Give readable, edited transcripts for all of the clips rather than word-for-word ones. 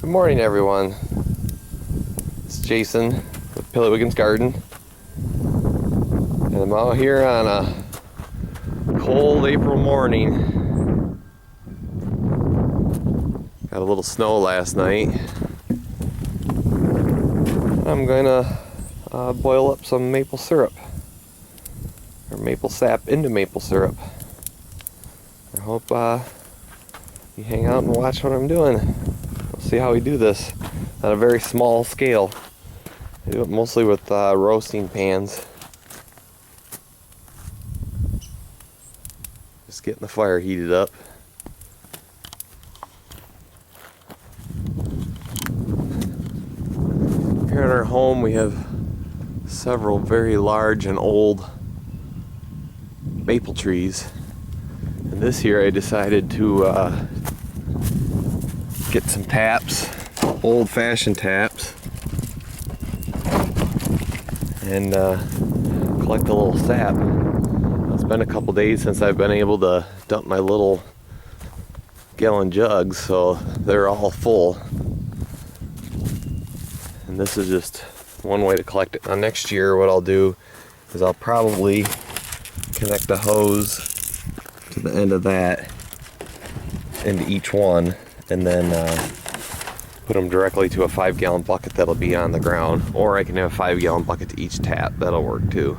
Good morning, everyone. It's Jason with Pillywiggin's Garden, and I'm out here on a cold April morning. Got a little snow last night. I'm gonna boil up some maple syrup, or maple sap into maple syrup. I hope you hang out and watch what I'm doing. We'll see how we do this on a very small scale. I do it mostly with roasting pans. Just getting the fire heated up. Here at our home we have several very large and old maple trees. And this year I decided to get some taps, old-fashioned taps, and collect a little sap. It's been a couple days since I've been able to dump my little gallon jugs, so they're all full. And this is just one way to collect it. Now next year what I'll do is I'll probably connect the hose to the end of that into each one, and then put them directly to a 5-gallon bucket that'll be on the ground, or I can have a 5-gallon bucket to each tap. That'll work too,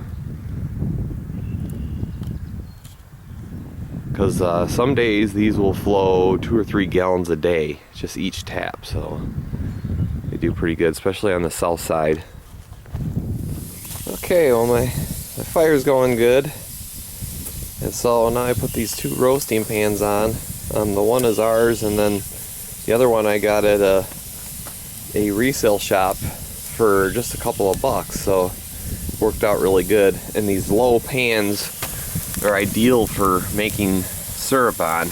because some days these will flow 2 or 3 gallons a day, just each tap, so they do pretty good, especially on the south side. Okay, well my fire's going good, and so now I put these 2 roasting pans on. The one is ours, and then the other one I got at a resale shop for just a couple of bucks, so it worked out really good. And these low pans are ideal for making syrup on.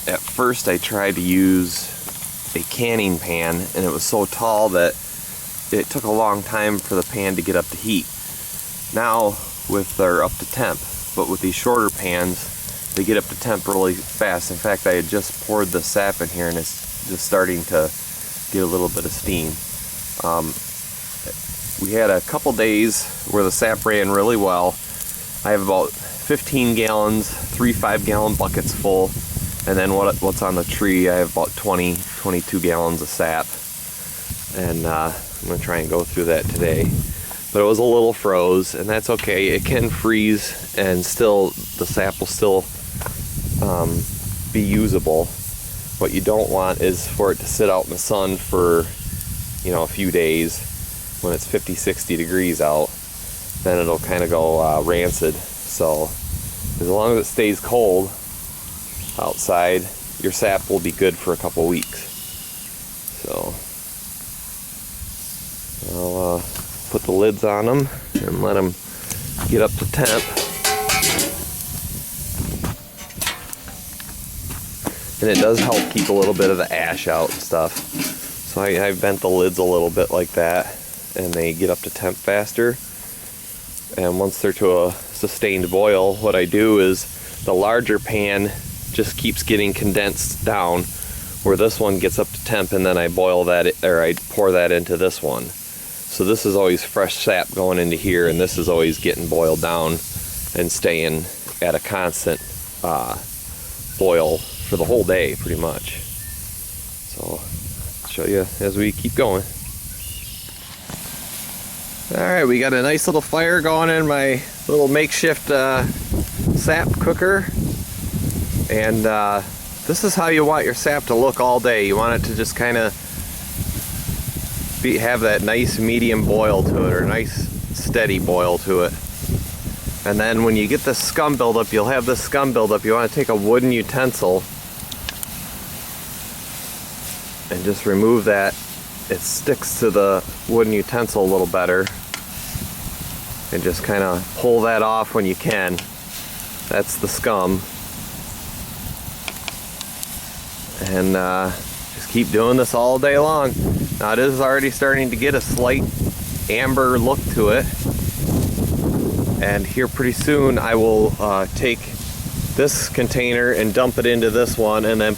At first I tried to use a canning pan, and it was so tall that it took a long time for the pan to get up to heat. Now they're up to temp, but with these shorter pans they get up to temp really fast. In fact, I had just poured the sap in here and it's just starting to get a little bit of steam. We had a couple days where the sap ran really well. I have about 15 gallons, 3 5-gallon buckets full, and then what's on the tree, I have about 22 gallons of sap. And I'm going to try and go through that today. But it was a little froze, and that's okay. It can freeze and still the sap will still be usable. What you don't want is for it to sit out in the sun for a few days when it's 50-60 degrees out. Then it'll kind of go rancid. So as long as it stays cold outside, your sap will be good for a couple weeks. So I'll put the lids on them and let them get up to temp. And it does help keep a little bit of the ash out and stuff. So I bent the lids a little bit like that, and they get up to temp faster. And once they're to a sustained boil, what I do is the larger pan just keeps getting condensed down, where this one gets up to temp, and then I boil that, or I pour that into this one. So this is always fresh sap going into here, and this is always getting boiled down and staying at a constant boil for the whole day, pretty much. So I'll show you as we keep going. Alright, we got a nice little fire going in my little makeshift sap cooker. And this is how you want your sap to look all day. You want it to just kind of have that nice medium boil to it, or nice steady boil to it. And then when you get the scum buildup, you'll have this scum buildup. You want to take a wooden utensil and just remove that. It sticks to the wooden utensil a little better, and just kind of pull that off when you can. That's the scum. And just keep doing this all day long. Now it is already starting to get a slight amber look to it, and here pretty soon I will take this container and dump it into this one, and then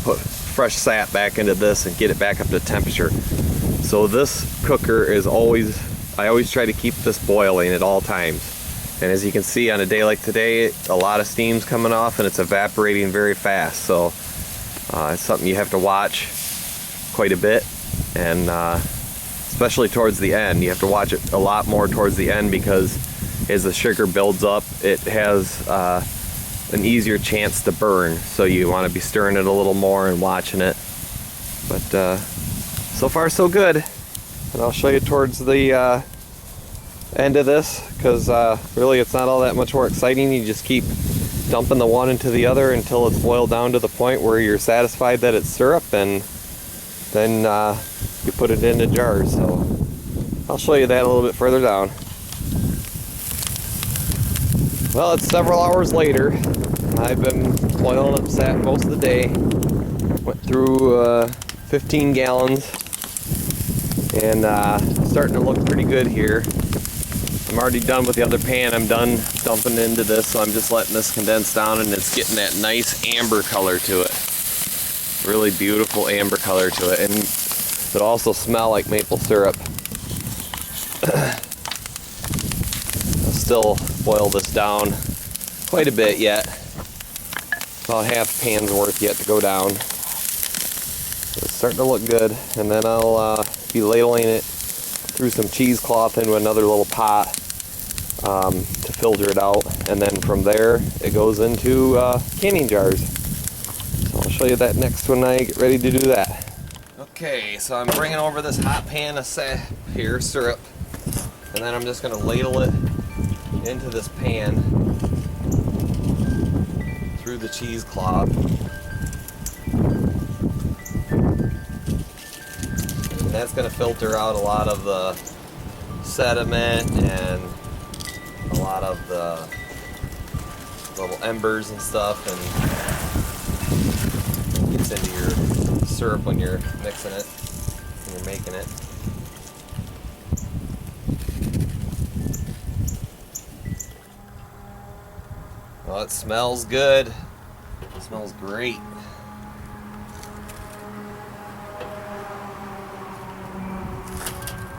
fresh sap back into this and get it back up to temperature. So this cooker is always, I always try to keep this boiling at all times. And as you can see, on a day like today, a lot of steam's coming off and it's evaporating very fast. So it's something you have to watch quite a bit, and especially towards the end. You have to watch it a lot more towards the end, because as the sugar builds up, it has an easier chance to burn. So you want to be stirring it a little more and watching it. But so far so good. And I'll show you towards the end of this, because really it's not all that much more exciting. You just keep dumping the one into the other until it's boiled down to the point where you're satisfied that it's syrup, and then you put it into jars. So I'll show you that a little bit further down. Well, it's several hours later. I've been boiling up sap most of the day. Went through 15 gallons, and starting to look pretty good here. I'm already done with the other pan. I'm done dumping into this, so I'm just letting this condense down, and it's getting that nice amber color to it. Really beautiful amber color to it, and it'll also smell like maple syrup. I'll still boil this down quite a bit yet. About half pan's worth yet to go down. It's starting to look good, and then I'll be ladling it through some cheesecloth into another little pot to filter it out, and then from there it goes into canning jars. So I'll show you that next when I get ready to do that. Okay, so I'm bringing over this hot pan of syrup, and then I'm just going to ladle it into this pan through the cheesecloth. And that's going to filter out a lot of the sediment and a lot of the little embers and stuff, and gets into your syrup when you're mixing it, when you're making it. Well, it smells good. It smells great.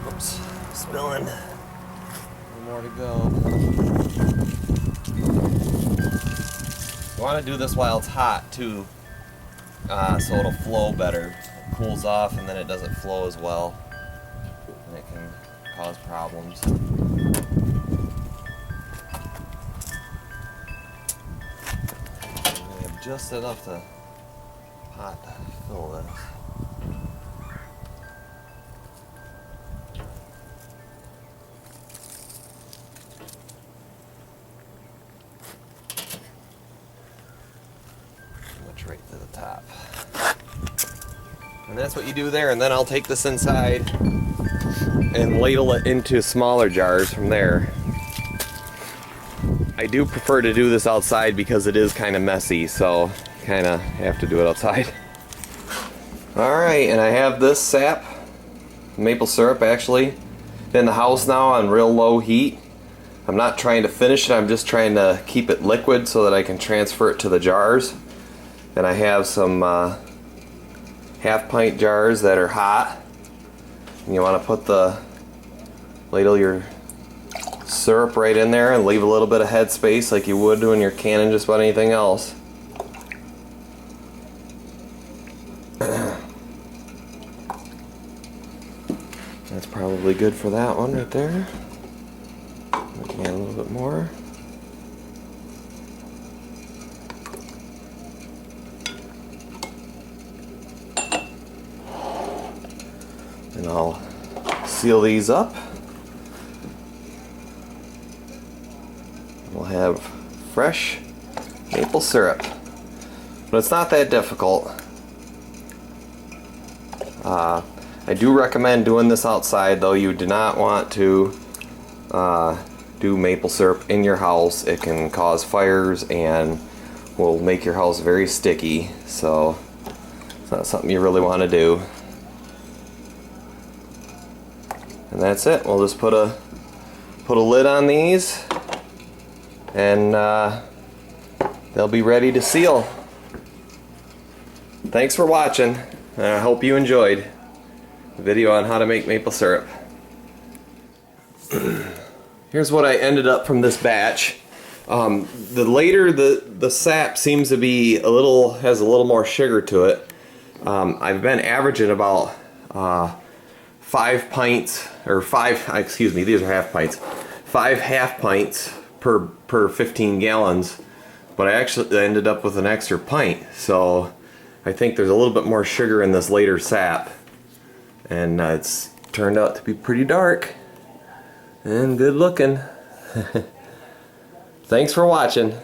Oops, spilling. One more to go. You want to do this while it's hot too, so it'll flow better. It cools off and then it doesn't flow as well, and it can cause problems. We have just enough to pot to fill this. Right to the top. And that's what you do there, and then I'll take this inside and ladle it into smaller jars from there. I do prefer to do this outside because it is kind of messy, so you kind of have to do it outside. Alright, and I have this sap, maple syrup actually, in the house now on real low heat. I'm not trying to finish it, I'm just trying to keep it liquid so that I can transfer it to the jars. And I have some half-pint jars that are hot. And you want to ladle your syrup right in there and leave a little bit of head space like you would when you're canning just about anything else. That's probably good for that one right there. Can add a little bit more. And I'll seal these up. We'll have fresh maple syrup. But it's not that difficult. I do recommend doing this outside, though. You do not want to do maple syrup in your house. It can cause fires and will make your house very sticky. So it's not something you really want to do. And that's it. We'll just put a lid on these, and they'll be ready to seal. thanks for watching. I hope you enjoyed the video on how to make maple syrup. Here's what I ended up from this batch. The later the sap seems to be has a little more sugar to it. I've been averaging about 5 pints, or excuse me, these are half pints. 5 half pints per 15 gallons, but I actually ended up with an extra pint. So I think there's a little bit more sugar in this later sap, and it's turned out to be pretty dark and good looking. Thanks for watching.